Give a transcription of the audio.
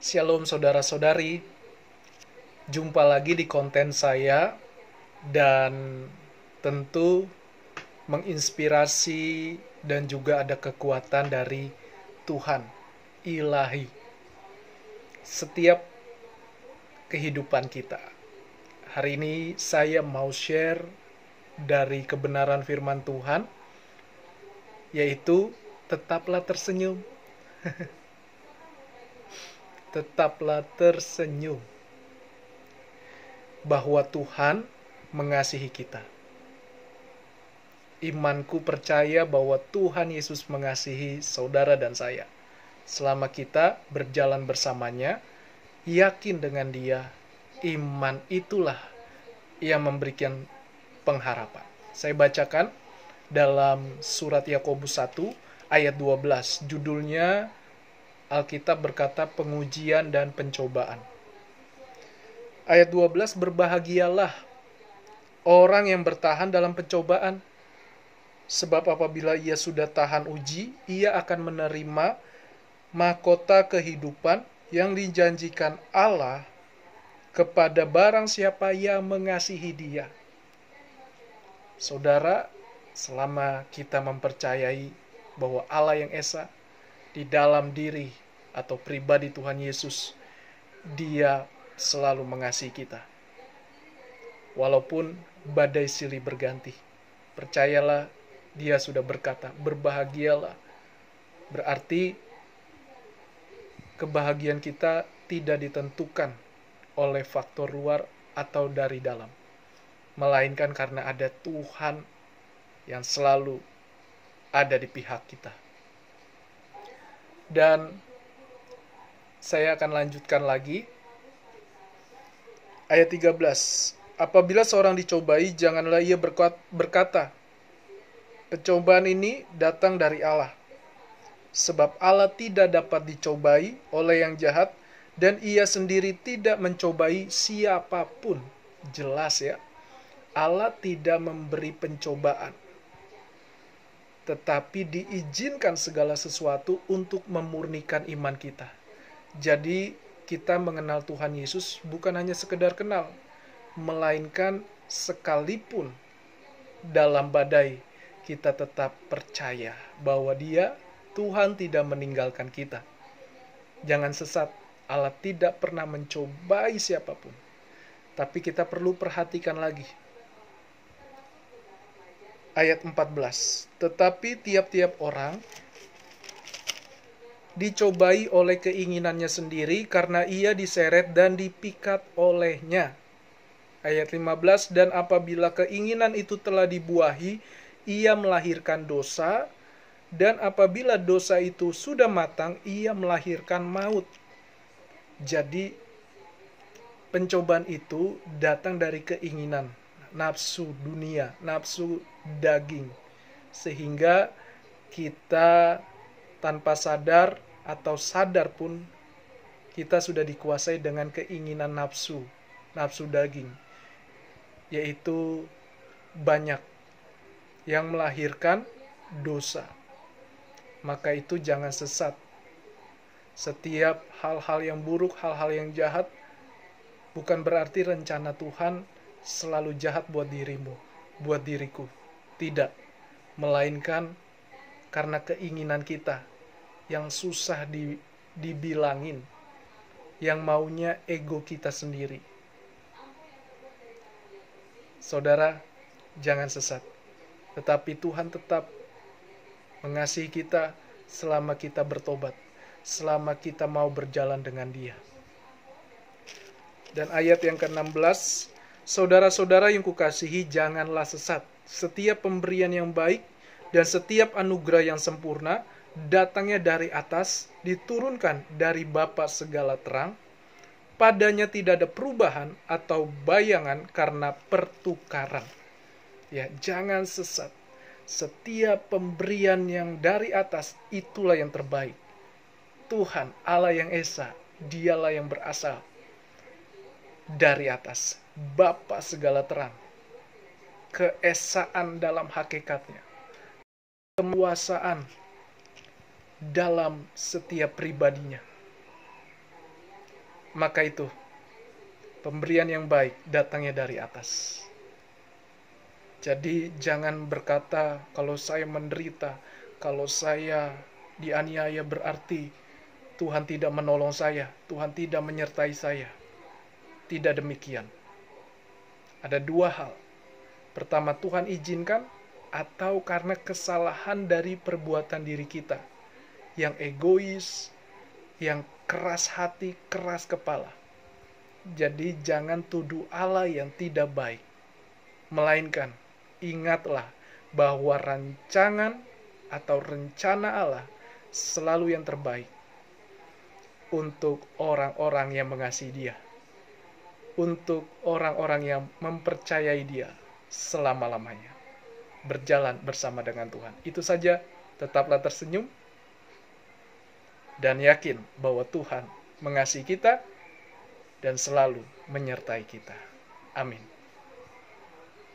Shalom saudara-saudari, jumpa lagi di konten saya dan tentu menginspirasi dan juga ada kekuatan dari Tuhan ilahi setiap kehidupan kita. Hari ini saya mau share dari kebenaran firman Tuhan, yaitu tetaplah tersenyum. Tetaplah tersenyum, bahwa Tuhan mengasihi kita. Imanku percaya bahwa Tuhan Yesus mengasihi saudara dan saya. Selama kita berjalan bersamanya, yakin dengan Dia, iman itulah yang memberikan pengharapan. Saya bacakan dalam surat Yakobus 1 ayat 12. Judulnya Alkitab berkata pengujian dan pencobaan. Ayat 12, berbahagialah orang yang bertahan dalam pencobaan. Sebab apabila ia sudah tahan uji, ia akan menerima mahkota kehidupan yang dijanjikan Allah kepada barang siapa yang mengasihi Dia. Saudara, selama kita mempercayai bahwa Allah yang Esa di dalam diri atau pribadi Tuhan Yesus, Dia selalu mengasihi kita. Walaupun badai silih berganti, percayalah, Dia sudah berkata, berbahagialah. Berarti kebahagiaan kita tidak ditentukan oleh faktor luar atau dari dalam, melainkan karena ada Tuhan yang selalu ada di pihak kita. Dan saya akan lanjutkan lagi. Ayat 13. Apabila seorang dicobai, janganlah ia berkata, pencobaan ini datang dari Allah. Sebab Allah tidak dapat dicobai oleh yang jahat, dan ia sendiri tidak mencobai siapapun. Jelas ya, Allah tidak memberi pencobaan, tetapi diizinkan segala sesuatu untuk memurnikan iman kita. Jadi kita mengenal Tuhan Yesus bukan hanya sekedar kenal, melainkan sekalipun dalam badai kita tetap percaya bahwa Dia, Tuhan, tidak meninggalkan kita. Jangan sesat, Allah tidak pernah mencobai siapapun. Tapi kita perlu perhatikan lagi ayat 14. Tetapi tiap-tiap orang dicobai oleh keinginannya sendiri karena ia diseret dan dipikat olehnya. Ayat 15, dan apabila keinginan itu telah dibuahi, ia melahirkan dosa, dan apabila dosa itu sudah matang, ia melahirkan maut. Jadi, pencobaan itu datang dari keinginan, nafsu dunia, nafsu daging. Sehingga kita tanpa sadar atau sadar pun, kita sudah dikuasai dengan keinginan nafsu daging. Yaitu banyak yang melahirkan dosa. Maka itu jangan sesat. Setiap hal-hal yang buruk, hal-hal yang jahat, bukan berarti rencana Tuhan selalu jahat buat dirimu, buat diriku. Tidak. Melainkan karena keinginan kita yang susah dibilangin, yang maunya ego kita sendiri. Saudara, jangan sesat. Tetapi Tuhan tetap mengasihi kita selama kita bertobat, selama kita mau berjalan dengan Dia. Dan ayat yang ke-16, saudara-saudara yang kukasihi, janganlah sesat. Setiap pemberian yang baik dan setiap anugerah yang sempurna datangnya dari atas, diturunkan dari Bapa segala terang. Padanya tidak ada perubahan atau bayangan karena pertukaran. Ya, jangan sesat. Setiap pemberian yang dari atas itulah yang terbaik. Tuhan Allah yang Esa, Dialah yang berasal dari atas, Bapa segala terang. Keesaan dalam hakikatnya, kekuasaan dalam setiap pribadinya. maka itu pemberian yang baik datangnya dari atas. Jadi jangan berkata, kalau saya menderita, kalau saya dianiaya berarti Tuhan tidak menolong saya, Tuhan tidak menyertai saya. Tidak demikian. Ada dua hal. Pertama, Tuhan izinkan, atau karena kesalahan dari perbuatan diri kita yang egois, yang keras hati, keras kepala. Jadi jangan tuduh Allah yang tidak baik. Melainkan ingatlah bahwa rancangan atau rencana Allah selalu yang terbaik untuk orang-orang yang mengasihi Dia, untuk orang-orang yang mempercayai Dia selama-lamanya, berjalan bersama dengan Tuhan. Itu saja, tetaplah tersenyum dan yakin bahwa Tuhan mengasihi kita dan selalu menyertai kita. Amin.